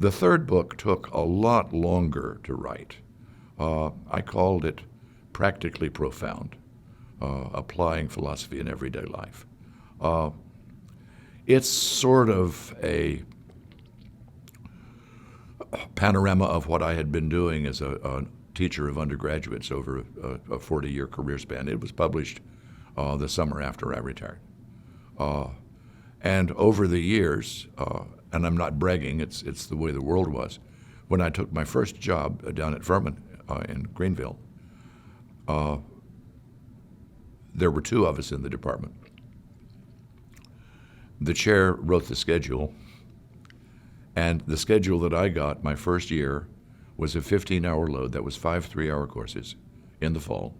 The third book took a lot longer to write. I called it Practically Profound, Applying Philosophy in Everyday Life. It's sort of a panorama of what I had been doing as a teacher of undergraduates over a 40-year career span. It was published the summer after I retired. And over the years, and I'm not bragging, it's the way the world was. When I took my first job down at Furman in Greenville, there were two of us in the department. The chair wrote the schedule, and the schedule that I got my first year was a 15-hour load. That was 5 3-hour courses in the fall,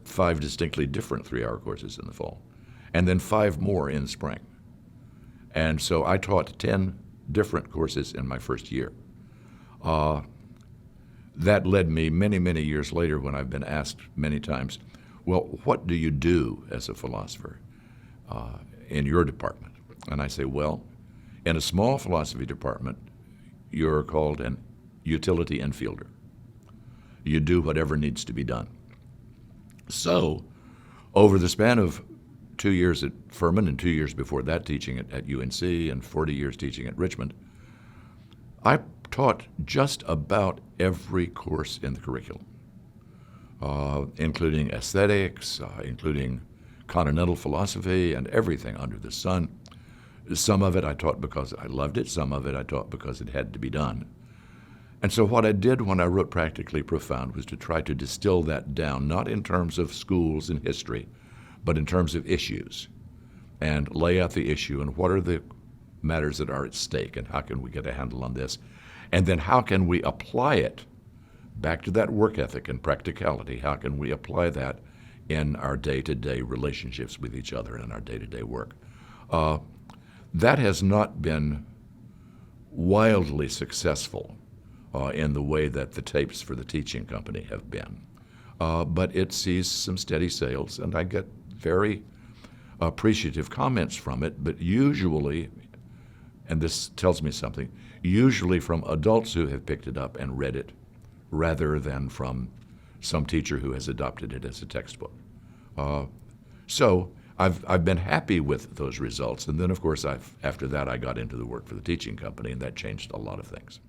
5 distinctly different 3-hour courses in the fall, and then 5 more in spring. And so I taught 10 different courses in my first year. That led me many, many years later when I've been asked many times, well, what do you do as a philosopher in your department? And I say, well, in a small philosophy department, you're called an utility infielder. You do whatever needs to be done. So over the span of 2 years at Furman and 2 years before that teaching at UNC and 40 years teaching at Richmond, I taught just about every course in the curriculum, including aesthetics, including continental philosophy, and everything under the sun. Some of it I taught because I loved it. Some of it I taught because it had to be done. And so what I did when I wrote Practically Profound was to try to distill that down, not in terms of schools and history, but in terms of issues, and lay out the issue and what are the matters that are at stake and how can we get a handle on this. And then how can we apply it back to that work ethic and practicality? How can we apply that in our day-to-day relationships with each other and in our day-to-day work? That has not been wildly successful in the way that the tapes for the teaching company have been. But it sees some steady sales, and I get very appreciative comments from it, but usually, and this tells me something, usually from adults who have picked it up and read it rather than from some teacher who has adopted it as a textbook. So I've been happy with those results, and then of course after that I got into the work for the teaching company, and that changed a lot of things.